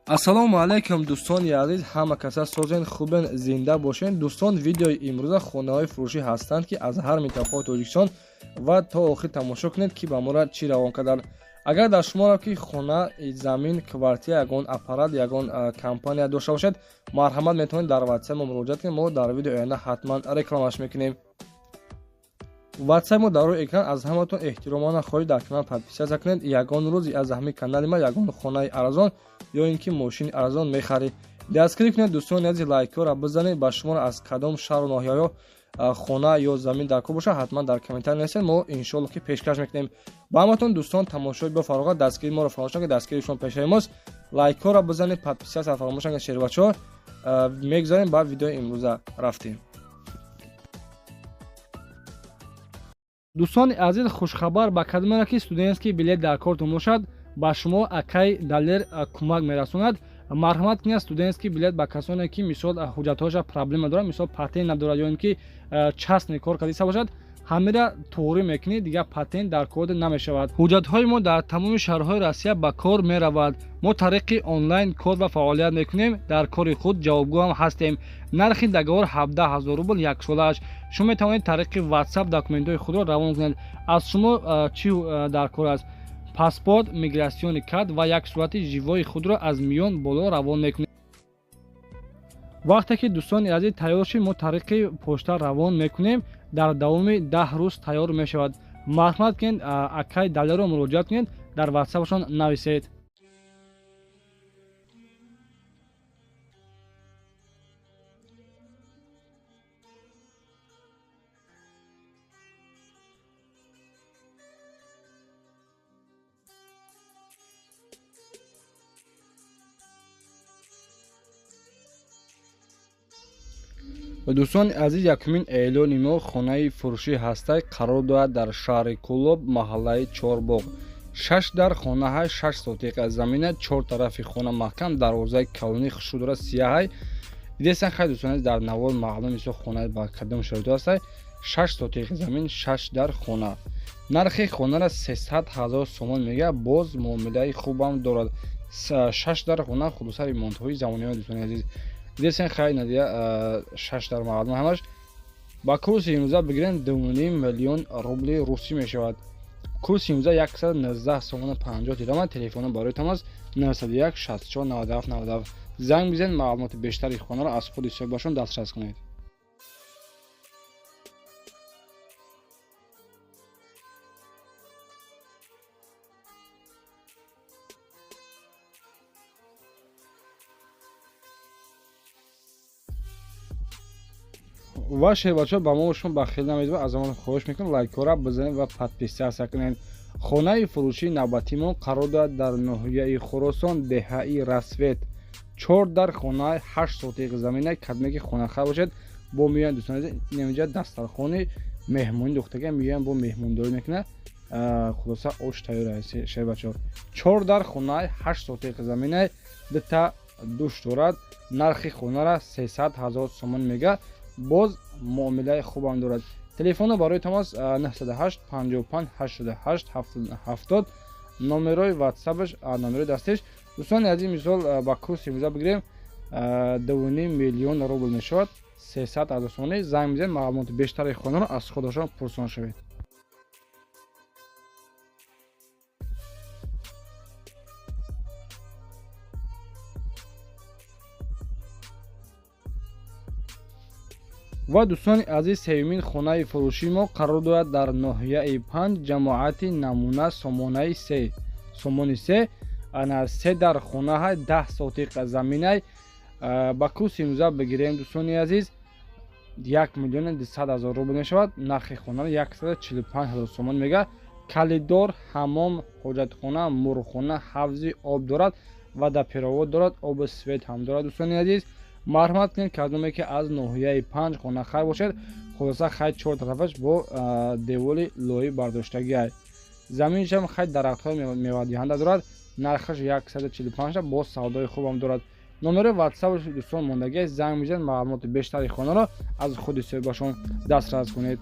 ассалому алайкум дӯстони азиз, ҳама каса созен хубен, зинда бошен. дӯстон, видеои имрӯза хонаҳои фурӯшӣ ҳастанд ки аз ҳар минтақаҳои Тоҷикистон ва то охир тамошо кунед ки ба мора чӣ равон карданд. агар дар шуморо ки хона, замин, квартира, ягон аппарат, ягон компания дошта бошед, марҳамат метавонед дар ватсап мо муроҷиат кунед. мо дар видеои оянда ҳатман рекламаш мекунем. ватсап мо дар рӯи экран. аз ҳаматон эҳтиромона хоҳиш дар канал подписатсия кунед. ягон рӯзи аз ҳамин канали ма ягон хонаи арзон ё ин ки мошини арзон мехаред, дастгирӣ кунед. дӯстони азиз, лайкҳоро бизанед. ба шуморо аз кадом шаҳру ноҳияҳо хона ё замин дар кор бошад, ҳатман дар комментар нависед. мо иншоалло ки пешкаш мекунем. ба ҳаматон дӯстон, тамошои бафароғат, дастгирии моро фаромӯш накунед. дастгирии шумо пешаи мост. лайкҳоро бизанед, подписатсия фаромӯш накунед. шербачаҳо мегзарем ба видеои имрӯза рафтем. дӯстони азиз, хушхабар ба кадомеро ки студентский билет дар кортон бошад, ба шумо акай далер кӯмак мерасонад. марҳамат кунед, студентский билет ба касоне ки мисол ҳуҷҷатҳоша проблема дорад, мисол патент надорад ё ин ки частный кор кардиса бошад, ҳамира туғрӣ мекунед, дигар патент дар кор намешавад. ҳуҷҷатҳои мо дар тамоми шаҳрҳои Россия ба кор меравад. мо тариқи онлайн кор ва фаъолият мекунем. дар кори худ ҷавобгӯ ҳам ҳастем. нархи договор 17 000 рубл яксолааш. шумо метавонед тариқи WhatsApp документҳои худро равон кунед. аз шумо чӣ дар кор аст? паспорт, миграсиони карт ва як сурати живои худро аз миён боло равон мекунед. вақте ки дӯстони азиз тайёр шид, мо тариқи почта равон мекунем. дар давоми 10 рӯз тайёр мешавад. марҳамат кунед, акай далерро муроҷиат кунед, дар WhatsApp-шон нависед. дӯстони азиз, якумин эълони мо хонаи фурӯшӣ ҳастай қарор дорад дар шаҳри Кӯлоб, маҳаллаи Чорбоғ. 6 дар хонаҳай, 6 сотиқа замина, 4 тарафи хона маҳкам, дарвозаи калони хушук дорад, сияҳай. дидесан хай дӯстони азиз, дар навор маълум мисол хонаи ба кадом шароито ҳастай. 6 сотиқа замин, 6 дар хона. нархи хонара 300 000 сомон мега, боз муомилаи хубам дорад. 6 дар хона, хулоса ремонтҳои замониё дӯстони азиз. десен хай надия 6 дар маълум ҳамаш. ба курси имрӯза бигирем 2.5 миллион рубли русӣ мешавад. курси имрӯза 119 сомона 50 дирҳам. телефони барои тамос 901 64 97 97. занг бизанед, маълумоти бештари хонаро аз худи соҳибашон дастрас кунед. ва шербачаҳо ба мо шумо бахил намедиҳед. аз мо хоҳиш мекунам лайкҳоро бизанед ва подписатсия кунед. хонаи фурӯшии навбатии мо қарор дорад дар ноҳияи Хӯросон, деҳаи Расвет. 4 дар хонаи 8 сотиқа замина, кадоме ки хонахар бошед, бо миёянд дӯстони азиз, инҷа дастархони меҳмонӣ духтага миёянд, бо меҳмондорӣ мекунад. хулоса ош тайёр аст шербачаҳо. 4 дар хонаи 8 сотиқа замина, дита душ дорад. нархи хонара 300 000 сомон мега, боз муомилаи хубам дорад. телефоно барои тамос 908 55 88 70. номерои WhatsApp-аш, номерои дастиш. дӯстони азиз, мисол ба курси имрӯза бигирем 2.5 миллион рубл мешавад, 300 000 сомон. занг бизанед, маълумоти бештари хонаро аз худашон пурсон шавед. ва дӯстони азиз, сеюмин хонаи фурӯшии мо қарор дорад дар ноҳияи 5, ҷамоати намуна сомони 3. ана 3 дар хонаҳай 10 сотиқа заминай. ба курси имрӯза бигирем дӯстони азиз 1 миллион 200 000 рубл мешавад. нархи хонара 145 000 сомон мега. калидор, ҳаммом, ҳоҷатхона, мурғхона, ҳавзи об дорад ва дапиравод дорад, оби свет ҳам дорад. дӯстони азиз, марҳамат кунед, кадоме ки аз ноҳияи 5 хонахар бошед, хулоса хай 4 тарафаш бо девори лои бардоштагӣ аст. заминшам хай дарахтҳои мевадиҳанда дорад. нархаш 145 бо савдои хубам дорад. номери WhatsApp дӯстон мондагӣ, занг мезанед, маълумоти бештари хонаро аз худи соҳибашон дастрас кунед.